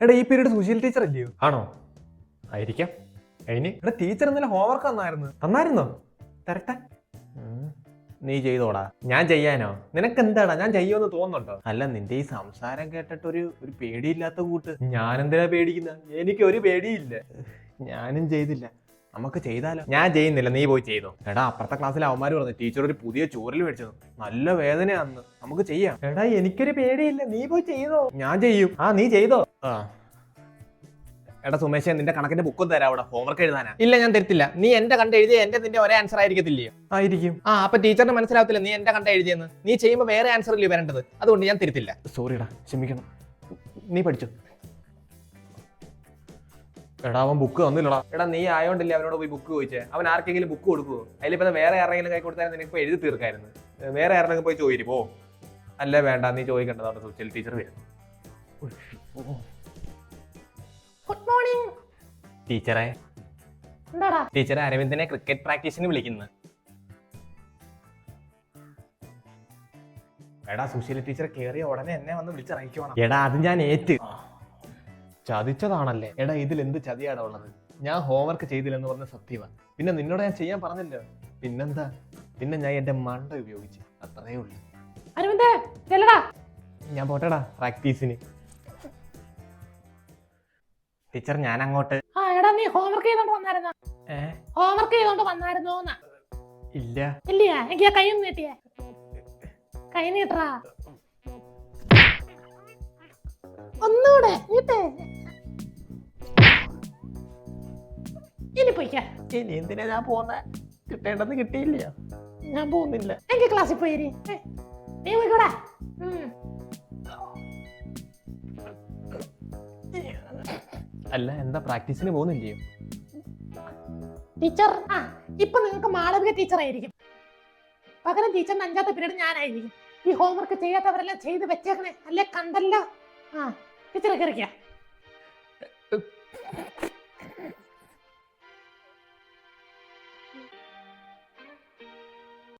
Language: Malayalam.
എടാ ഈ പീരീഡ് സുശീൽ ടീച്ചർ അല്ലയോ? ആണോ? ആയിരിക്കാം. അതിന് എടാ ടീച്ചർ ഇന്നലെ ഹോംവർക്ക് തന്നായിരുന്നോ? തരട്ടെ. നീ ചെയ്തോടാ. ഞാൻ ചെയ്യാനോ? നിനക്ക് എന്താടാ ഞാൻ ചെയ്യുമെന്ന് തോന്നുന്നുണ്ടോ? അല്ല, നിന്റെ ഈ സംസാരം കേട്ടിട്ട് ഒരു പേടിയില്ലാത്ത കൂട്ട്. ഞാനെന്തിനാ പേടിക്കുന്ന? എനിക്ക് ഒരു പേടിയില്ല. ഞാനും ചെയ്തില്ല. നമുക്ക് ചെയ്താലോ? ഞാൻ ചെയ്യുന്നില്ല, നീ പോയി ചെയ്തോ. എടാ അപ്പുറത്തെ ക്ലാസ്സിൽ അവന്മാര് പറഞ്ഞു ടീച്ചർ ഒരു പുതിയ ചോറിൽ മേടിച്ചത്, നല്ല വേദനയാന്ന്. നമുക്ക് ചെയ്യാം. എടാ എനിക്കൊരു പേടിയില്ല, നീ പോയി ചെയ്തോ. ഞാൻ ചെയ്യും. നീ ചെയ്തോ. എടാ സുമേഷ്, നിന്റെ കണക്കിന്റെ ബുക്കും തരാം അവിടെ, ഹോംവർക്ക് എഴുതാനാ. ഇല്ല, ഞാൻ തരത്തില്ല. നീ എന്റെ കണ്ട് എഴുതിയ നിന്റെ ഒരേ ആൻസർ ആയിരിക്കത്തില്ലയോ? ആയിരിക്കും. അപ്പൊ ടീച്ചറിന് മനസ്സിലാവത്തില്ല നീ എന്റെ കണ്ട എഴുതിയെന്ന്. നീ ചെയ്യുമ്പോ വേറെ ആൻസർ അല്ലേ വരേണ്ടത്. അതുകൊണ്ട് ഞാൻ തരത്തില്ല. സോറിടാ, ക്ഷമിക്കണം. നീ പഠിച്ചു. എടാ അവൻ ബുക്ക് തന്നില്ലടാ. എടാ നീ ആയോണ്ടില്ലേ അവനോട് പോയി ബുക്ക് ചോദിച്ചേ. അവൻ ആർക്കെങ്കിലും ബുക്ക് കൊടുക്കുവോ? അതിലിപ്പോ വേറെ ആരെങ്കിലും കൈ കൊടുത്താൽ നിനക്ക് എഴുതി തീർക്കായിരുന്നു. വേറെ ആരെങ്കിലും പോയി ചോദിച്ചു പോ. അല്ല വേണ്ട, നീ ചോദിക്കേണ്ടത് അവിടെ സുശീൽ ടീച്ചർ വരും. ഗുഡ് മോർണിംഗ് ടീച്ചറെ. എന്താടാ? ടീച്ചർ അരവിന്ദനെ ക്രിക്കറ്റ് പ്രാക്ടീസിന് വിളിക്കുന്നു. എടാ സുശീല ടീച്ചർ കേറിയ ഉടനെ എന്നെ വന്ന് വിളിച്ചറിയിക്കണം. എടാ അത് ഞാൻ ഏറ്റ്. ചതിച്ചതാണല്ലേ? എടാ ഇതിൽ എന്ത് ചതിയാടാ ഉള്ളത്? ഞാൻ ഹോംവർക്ക് ചെയ്തില്ലെന്ന് പറഞ്ഞ സത്യമാണ്. പിന്നെ നിന്നോട് ഞാൻ ചെയ്യാൻ പറഞ്ഞല്ലോ. പിന്നെന്താ? പിന്നെ ഞാൻ എന്റെ മണ്ട ഉപയോഗിച്ച്, അത്രേ ഉള്ളൂ. അരവിന്ദേ ചെല്ലടാ. ഞാൻ പോട്ടെടാ പ്രാക്ടീസിന്. ടീച്ചർ ഞാൻ അങ്ങോട്ട്. എടാ നീ ഹോംവർക്ക് ചെയ്തോണ്ട് വന്നായിരുന്നോ? ഹോംവർക്ക് ചെയ്തോണ്ട് വന്നായിരുന്നോന്ന്? ഇല്ല. ഇല്ലയാ? എനിക്ക് കൈ ഒന്ന് നീട്ടിയേ. കൈ നീട്ടറാ. ഒന്നുകൂടെ നീട്ടേ. ഇനി പോയിക്കാ. ഇനി എന്തിനാ ഞാൻ പോന്നെ? കിട്ടേണ്ടത് കിട്ടിയില്ല. ഞാൻ പോകുന്നില്ല. എനിക്ക് ക്ലാസ്സിൽ പോയി. നീ പോയിക്കോടാ. അല്ല എന്താ പ്രാക്ടീസിന് പോകുന്നില്ലയോ? ടീച്ചർ ഇപ്പൊ നിങ്ങൾക്ക് മാളവിക ടീച്ചർ ആയിരിക്കും. പകരം ടീച്ചറിന്റെ 5ാമത്തെ പീരീഡ് ഞാനായിരിക്കും. ഈ ഹോംവർക്ക് ചെയ്യാത്തവരെല്ലാം ചെയ്ത് വെച്ചേക്കണേ, അല്ലേ കണ്ടല്ലോ. ടീച്ചറെ കയറിക്കാ.